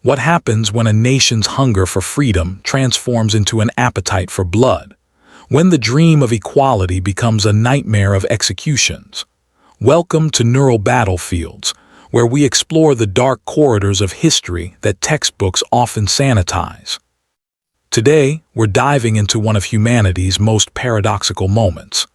What happens when a nation's hunger for freedom transforms into an appetite for blood? When the dream of equality becomes a nightmare of executions? Welcome to Neural Battlefields, where we explore the dark corridors of history that textbooks often sanitize. Today, we're diving into one of humanity's most paradoxical moments.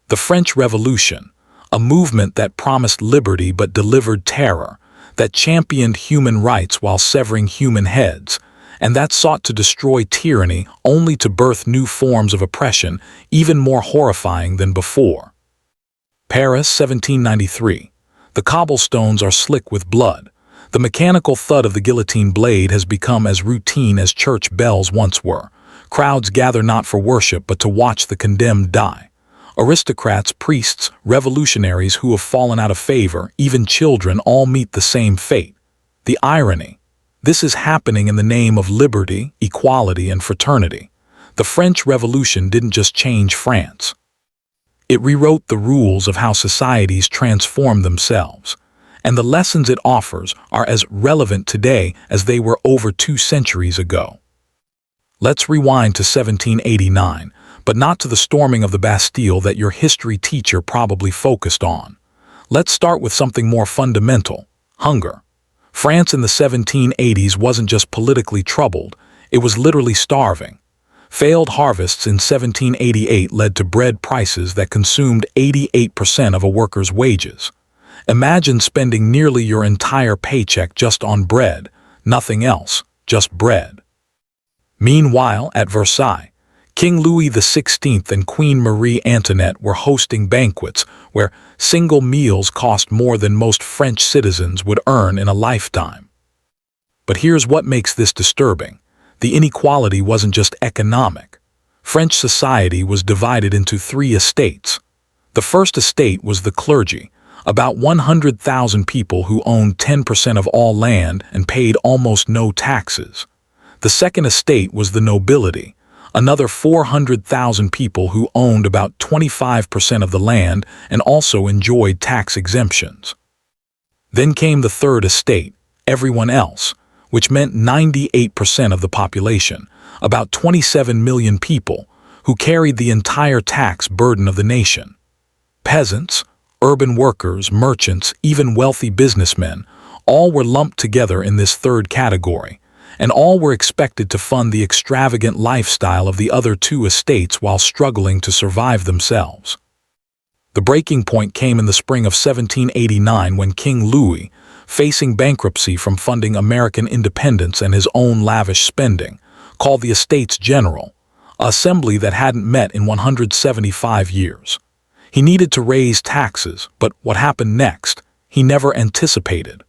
The French Revolution, a movement that promised liberty but delivered terror, that championed human rights while severing human heads, and that sought to destroy tyranny only to birth new forms of oppression even more horrifying than before. Paris, 1793. The cobblestones are slick with blood. The mechanical thud of the guillotine blade has become as routine as church bells once were. Crowds gather not for worship but to watch the condemned die. Aristocrats, priests, revolutionaries who have fallen out of favor, even children, all meet the same fate. The irony. This is happening in the name of liberty, equality, and fraternity. The French Revolution didn't just change France. It rewrote the rules of how societies transform themselves. And the lessons it offers are as relevant today as they were over 2 centuries ago. Let's rewind to 1789. But not to the storming of the Bastille that your history teacher probably focused on. Let's start with something more fundamental: hunger. France in the 1780s wasn't just politically troubled, it was literally starving. Failed harvests in 1788 led to bread prices that consumed 88% of a worker's wages. Imagine spending nearly your entire paycheck just on bread, nothing else, just bread. Meanwhile, at Versailles, King Louis XVI and Queen Marie Antoinette were hosting banquets where single meals cost more than most French citizens would earn in a lifetime. But here's what makes this disturbing. The inequality wasn't just economic. French society was divided into 3 estates. The first estate was the clergy, about 100,000 people who owned 10% of all land and paid almost no taxes. The second estate was the nobility, another 400,000 people who owned about 25% of the land and also enjoyed tax exemptions. Then came the third estate, everyone else, which meant 98% of the population, about 27 million people, who carried the entire tax burden of the nation. Peasants, urban workers, merchants, even wealthy businessmen, all were lumped together in this third category, and all were expected to fund the extravagant lifestyle of the other 2 estates while struggling to survive themselves. The breaking point came in the spring of 1789 when King Louis, facing bankruptcy from funding American independence and his own lavish spending, called the Estates General, an assembly that hadn't met in 175 years. He needed to raise taxes, but what happened next, he never anticipated.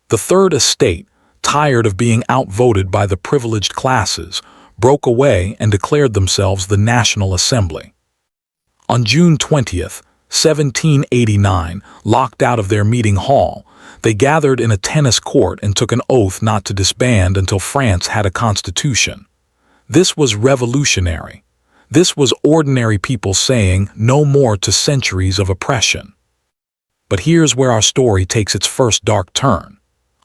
The Third Estate, tired of being outvoted by the privileged classes, broke away and declared themselves the National Assembly. On June 20th, 1789, locked out of their meeting hall, they gathered in a tennis court and took an oath not to disband until France had a constitution. This was revolutionary. This was ordinary people saying no more to centuries of oppression. But here's where our story takes its first dark turn.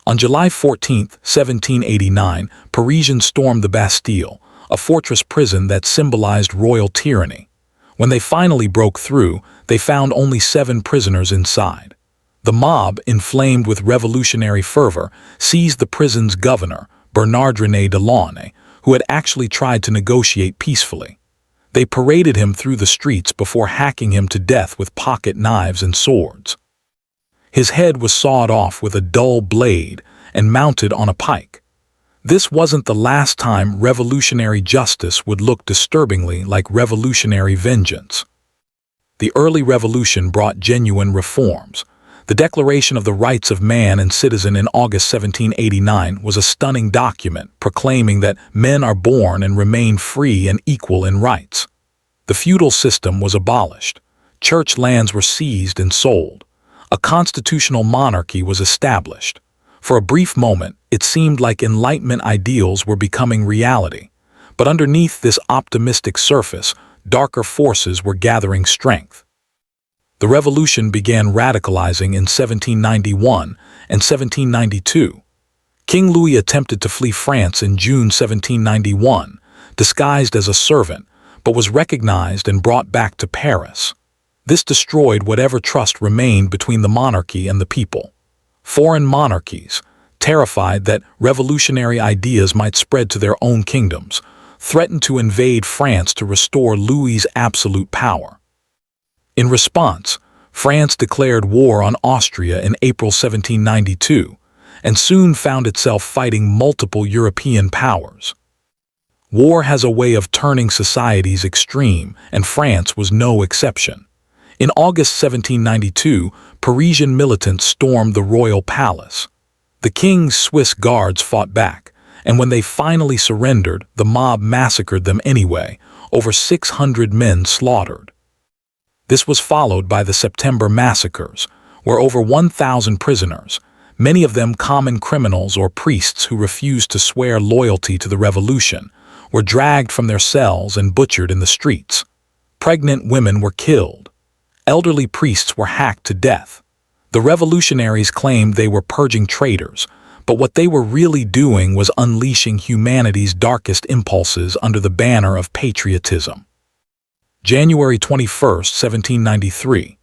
On July 14, 1789, Parisians stormed the Bastille, a fortress prison that symbolized royal tyranny. When they finally broke through, they found only 7 prisoners inside. The mob, inflamed with revolutionary fervor, seized the prison's governor, Bernard-René Delaunay, who had actually tried to negotiate peacefully. They paraded him through the streets before hacking him to death with pocket knives and swords. His head was sawed off with a dull blade and mounted on a pike. This wasn't the last time revolutionary justice would look disturbingly like revolutionary vengeance. The early revolution brought genuine reforms. The Declaration of the Rights of Man and Citizen in August 1789 was a stunning document proclaiming that men are born and remain free and equal in rights. The feudal system was abolished. Church lands were seized and sold. A constitutional monarchy was established. For a brief moment, it seemed like Enlightenment ideals were becoming reality. But underneath this optimistic surface, darker forces were gathering strength. The revolution began radicalizing in 1791 and 1792. King Louis attempted to flee France in June 1791, disguised as a servant, but was recognized and brought back to Paris. This destroyed whatever trust remained between the monarchy and the people. Foreign monarchies, terrified that revolutionary ideas might spread to their own kingdoms, threatened to invade France to restore Louis's absolute power. In response, France declared war on Austria in April 1792, and soon found itself fighting multiple European powers. War has a way of turning societies extreme, and France was no exception. In August 1792, Parisian militants stormed the royal palace. The king's Swiss guards fought back, and when they finally surrendered, the mob massacred them anyway, over 600 men slaughtered. This was followed by the September massacres, where over 1,000 prisoners, many of them common criminals or priests who refused to swear loyalty to the revolution, were dragged from their cells and butchered in the streets. Pregnant women were killed. Elderly priests were hacked to death. The revolutionaries claimed they were purging traitors, but what they were really doing was unleashing humanity's darkest impulses under the banner of patriotism. January 21, 1793.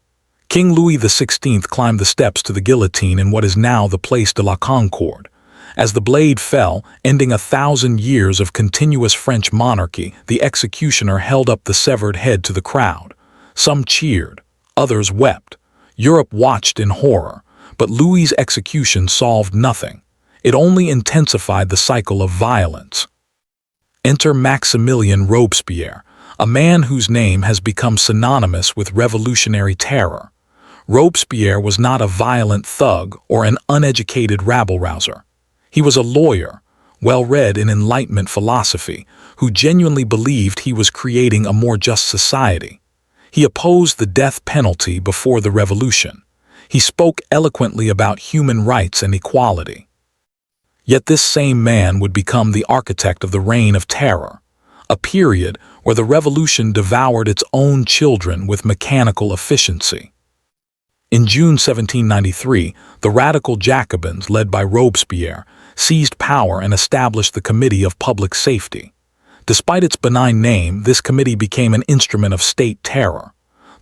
King Louis XVI climbed the steps to the guillotine in what is now the Place de la Concorde. As the blade fell, ending 1,000 years of continuous French monarchy, the executioner held up the severed head to the crowd. Some cheered, others wept. Europe watched in horror, but Louis's execution solved nothing. It only intensified the cycle of violence. Enter Maximilien Robespierre, a man whose name has become synonymous with revolutionary terror. Robespierre was not a violent thug or an uneducated rabble-rouser. He was a lawyer, well-read in Enlightenment philosophy, who genuinely believed he was creating a more just society. He opposed the death penalty before the revolution. He spoke eloquently about human rights and equality. Yet this same man would become the architect of the Reign of Terror, a period where the revolution devoured its own children with mechanical efficiency. In June 1793, the radical Jacobins, led by Robespierre, seized power and established the Committee of Public Safety. Despite its benign name, this committee became an instrument of state terror.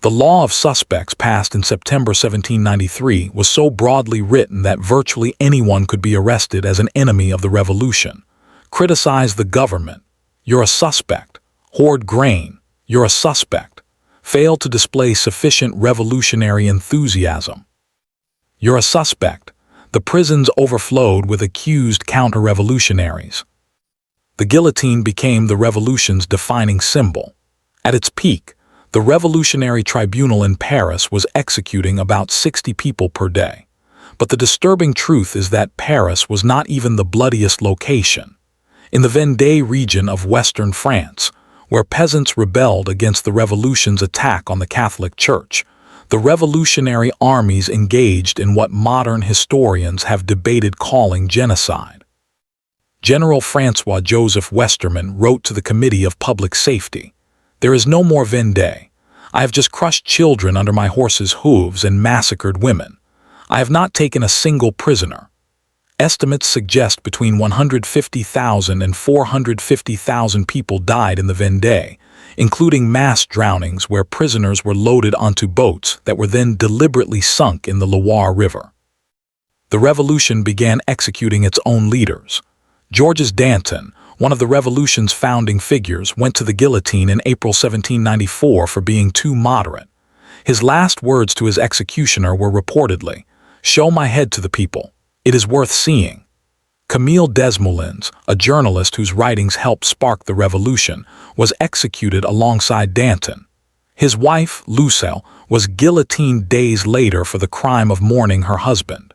The law of suspects passed in September 1793 was so broadly written that virtually anyone could be arrested as an enemy of the revolution. Criticize the government, you're a suspect. Hoard grain, you're a suspect. Fail to display sufficient revolutionary enthusiasm, you're a suspect. The prisons overflowed with accused counter-revolutionaries. The guillotine became the revolution's defining symbol. At its peak, the Revolutionary Tribunal in Paris was executing about 60 people per day. But the disturbing truth is that Paris was not even the bloodiest location. In the Vendée region of western France, where peasants rebelled against the revolution's attack on the Catholic Church, the revolutionary armies engaged in what modern historians have debated calling genocide. General François-Joseph Westermann wrote to the Committee of Public Safety, "There is no more Vendée. I have just crushed children under my horse's hooves and massacred women. I have not taken a single prisoner." Estimates suggest between 150,000 and 450,000 people died in the Vendée, including mass drownings where prisoners were loaded onto boats that were then deliberately sunk in the Loire River. The revolution began executing its own leaders. Georges Danton, one of the revolution's founding figures, went to the guillotine in April 1794 for being too moderate. His last words to his executioner were reportedly, "Show my head to the people. It is worth seeing." Camille Desmoulins, a journalist whose writings helped spark the revolution, was executed alongside Danton. His wife, Lucelle, was guillotined days later for the crime of mourning her husband.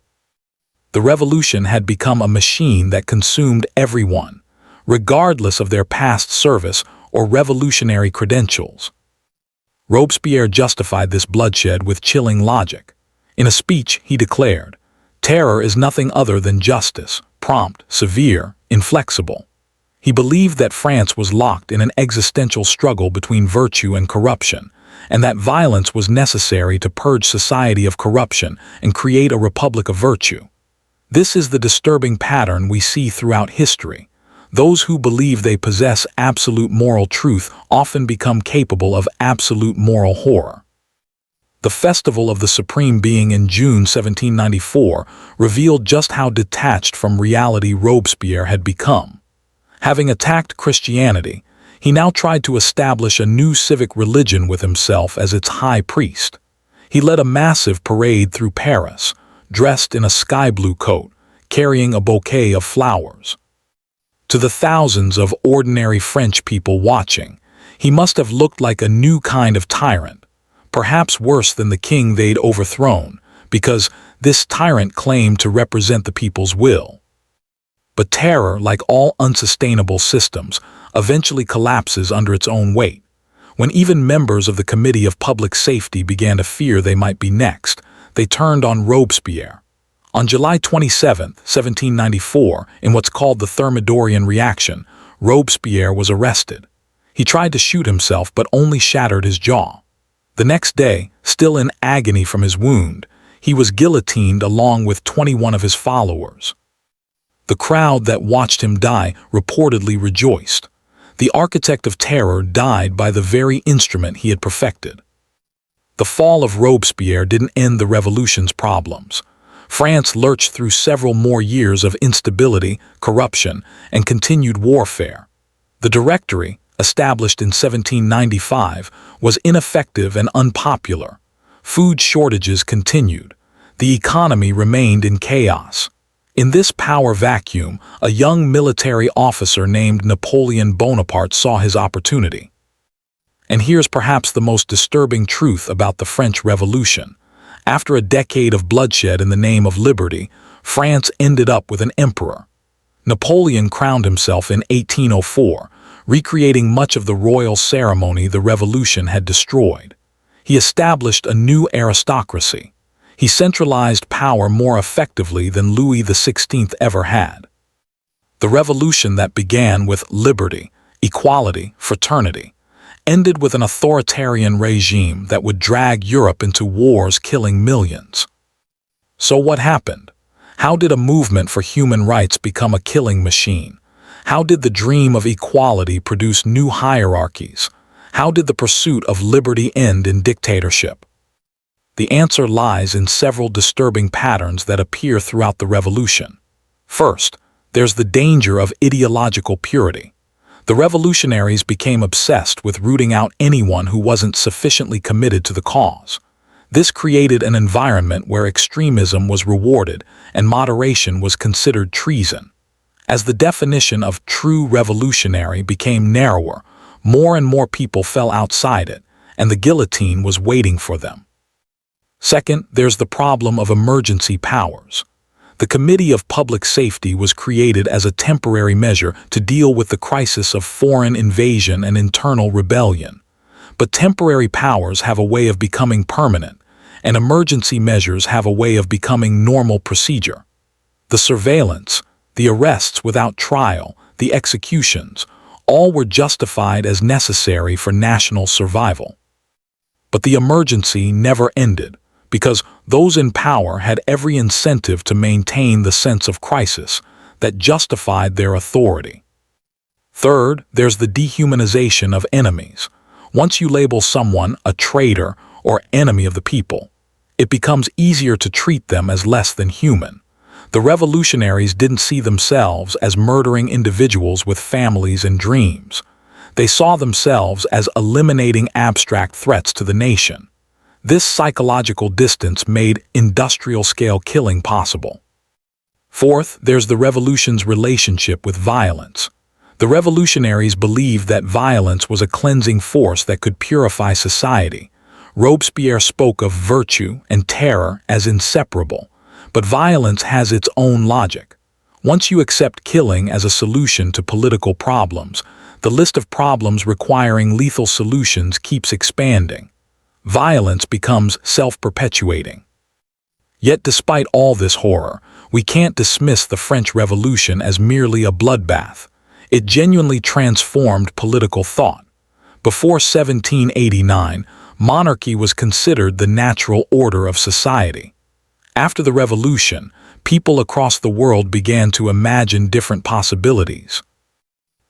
The revolution had become a machine that consumed everyone, regardless of their past service or revolutionary credentials. Robespierre justified this bloodshed with chilling logic. In a speech, he declared, "Terror is nothing other than justice, prompt, severe, inflexible." He believed that France was locked in an existential struggle between virtue and corruption, and that violence was necessary to purge society of corruption and create a republic of virtue. This is the disturbing pattern we see throughout history. Those who believe they possess absolute moral truth often become capable of absolute moral horror. The Festival of the Supreme Being in June 1794 revealed just how detached from reality Robespierre had become. Having attacked Christianity, he now tried to establish a new civic religion with himself as its high priest. He led a massive parade through Paris, dressed in a sky-blue coat, carrying a bouquet of flowers. To the thousands of ordinary French people watching, he must have looked like a new kind of tyrant, perhaps worse than the king they'd overthrown, because this tyrant claimed to represent the people's will. But terror, like all unsustainable systems, eventually collapses under its own weight. When even members of the Committee of Public Safety began to fear they might be next, they turned on Robespierre. On July 27, 1794, in what's called the Thermidorian reaction, Robespierre was arrested. He tried to shoot himself but only shattered his jaw. The next day, still in agony from his wound, he was guillotined along with 21 of his followers. The crowd that watched him die reportedly rejoiced. The architect of terror died by the very instrument he had perfected. The fall of Robespierre didn't end the revolution's problems. France lurched through several more years of instability, corruption, and continued warfare. The Directory, established in 1795, was ineffective and unpopular. Food shortages continued. The economy remained in chaos. In this power vacuum, a young military officer named Napoleon Bonaparte saw his opportunity. And here's perhaps the most disturbing truth about the French Revolution. After a decade of bloodshed in the name of liberty, France ended up with an emperor. Napoleon crowned himself in 1804, recreating much of the royal ceremony the revolution had destroyed. He established a new aristocracy. He centralized power more effectively than Louis XVI ever had. The revolution that began with liberty, equality, fraternity, ended with an authoritarian regime that would drag Europe into wars killing millions. So what happened? How did a movement for human rights become a killing machine? How did the dream of equality produce new hierarchies? How did the pursuit of liberty end in dictatorship? The answer lies in several disturbing patterns that appear throughout the revolution. First, there's the danger of ideological purity. The revolutionaries became obsessed with rooting out anyone who wasn't sufficiently committed to the cause. This created an environment where extremism was rewarded and moderation was considered treason. As the definition of true revolutionary became narrower, more and more people fell outside it, and the guillotine was waiting for them. Second, there's the problem of emergency powers. The Committee of Public Safety was created as a temporary measure to deal with the crisis of foreign invasion and internal rebellion. But temporary powers have a way of becoming permanent, and emergency measures have a way of becoming normal procedure. The surveillance, the arrests without trial, the executions, all were justified as necessary for national survival. But the emergency never ended, because those in power had every incentive to maintain the sense of crisis that justified their authority. Third, there's the dehumanization of enemies. Once you label someone a traitor or enemy of the people, it becomes easier to treat them as less than human. The revolutionaries didn't see themselves as murdering individuals with families and dreams. They saw themselves as eliminating abstract threats to the nation. This psychological distance made industrial-scale killing possible. Fourth, there's the revolution's relationship with violence. The revolutionaries believed that violence was a cleansing force that could purify society. Robespierre spoke of virtue and terror as inseparable, but violence has its own logic. Once you accept killing as a solution to political problems, the list of problems requiring lethal solutions keeps expanding. Violence becomes self-perpetuating. Yet despite all this horror, we can't dismiss the French Revolution as merely a bloodbath. It genuinely transformed political thought. Before 1789, monarchy was considered the natural order of society. After the Revolution, people across the world began to imagine different possibilities.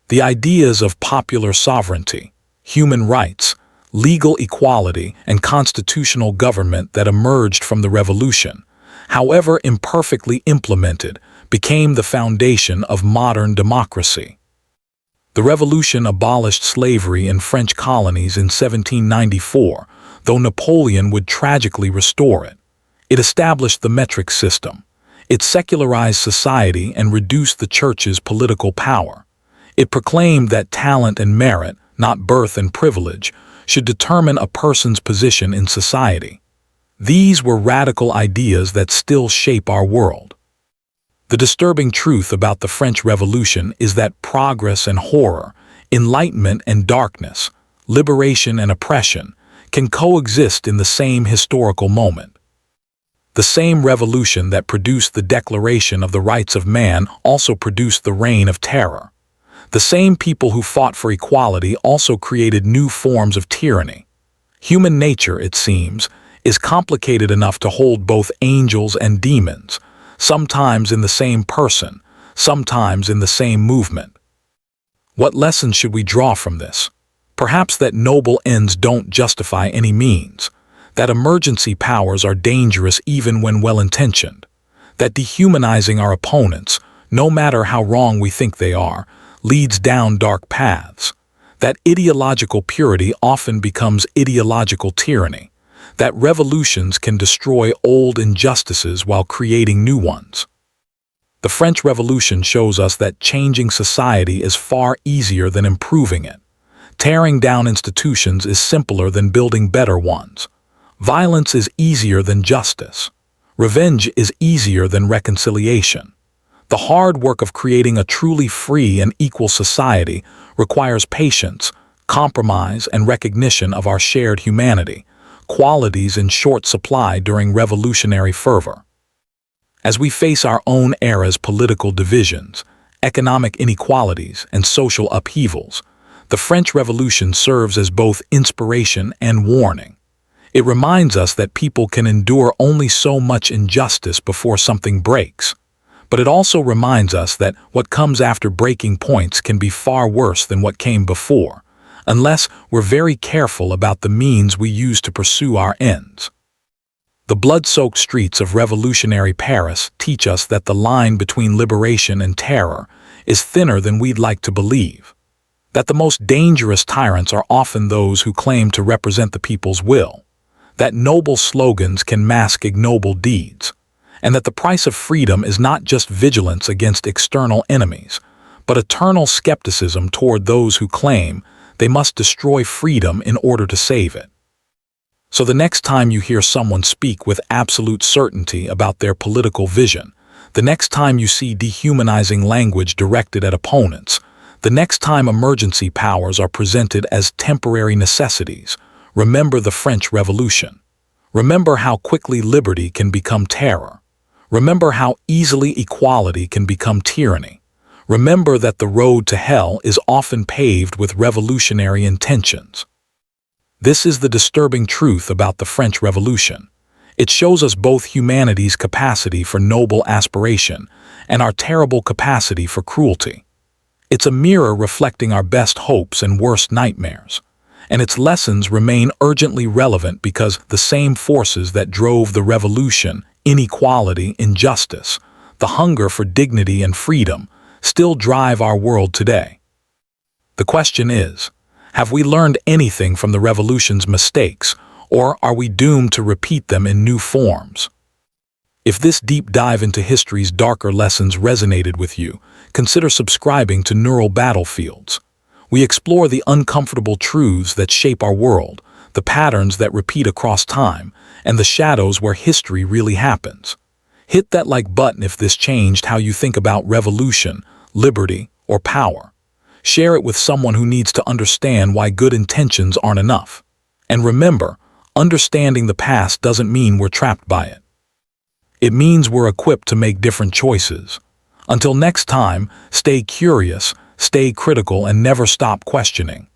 The ideas of popular sovereignty, human rights, legal equality, and constitutional government that emerged from the revolution, however imperfectly implemented, became the foundation of modern democracy. The revolution abolished slavery in French colonies in 1794, though Napoleon would tragically restore it. It established the metric system. It secularized society and reduced the church's political power. It proclaimed that talent and merit, not birth and privilege, should determine a person's position in society. These were radical ideas that still shape our world. The disturbing truth about the French Revolution is that progress and horror, enlightenment and darkness, liberation and oppression can coexist in the same historical moment. The same revolution that produced the Declaration of the Rights of Man also produced the Reign of Terror. The same people who fought for equality also created new forms of tyranny. Human nature, it seems, is complicated enough to hold both angels and demons, sometimes in the same person, sometimes in the same movement. What lessons should we draw from this? Perhaps that noble ends don't justify any means, that emergency powers are dangerous even when well-intentioned, that dehumanizing our opponents, no matter how wrong we think they are, leads down dark paths, that ideological purity often becomes ideological tyranny, that revolutions can destroy old injustices while creating new ones. The French Revolution shows us that changing society is far easier than improving it. Tearing down institutions is simpler than building better ones. Violence is easier than justice. Revenge is easier than reconciliation. The hard work of creating a truly free and equal society requires patience, compromise, and recognition of our shared humanity, qualities in short supply during revolutionary fervor. As we face our own era's political divisions, economic inequalities, and social upheavals, the French Revolution serves as both inspiration and warning. It reminds us that people can endure only so much injustice before something breaks. But it also reminds us that what comes after breaking points can be far worse than what came before, unless we're very careful about the means we use to pursue our ends. The blood-soaked streets of revolutionary Paris teach us that the line between liberation and terror is thinner than we'd like to believe, that the most dangerous tyrants are often those who claim to represent the people's will, that noble slogans can mask ignoble deeds, and that the price of freedom is not just vigilance against external enemies, but eternal skepticism toward those who claim they must destroy freedom in order to save it. So the next time you hear someone speak with absolute certainty about their political vision, the next time you see dehumanizing language directed at opponents, the next time emergency powers are presented as temporary necessities, remember the French Revolution. Remember how quickly liberty can become terror. Remember how easily equality can become tyranny. Remember that the road to hell is often paved with revolutionary intentions. This is the disturbing truth about the French Revolution. It shows us both humanity's capacity for noble aspiration and our terrible capacity for cruelty. It's a mirror reflecting our best hopes and worst nightmares. And its lessons remain urgently relevant because the same forces that drove the revolution, inequality, injustice, the hunger for dignity and freedom, still drive our world today. The question is, have we learned anything from the revolution's mistakes, or are we doomed to repeat them in new forms? If this deep dive into history's darker lessons resonated with you, consider subscribing to Neural Battlefields. We explore the uncomfortable truths that shape our world, the patterns that repeat across time, and the shadows where history really happens. Hit that like button if this changed how you think about revolution, liberty, or power. Share it with someone who needs to understand why good intentions aren't enough. And remember, understanding the past doesn't mean we're trapped by it. It means we're equipped to make different choices. Until next time, stay curious, stay critical, and never stop questioning.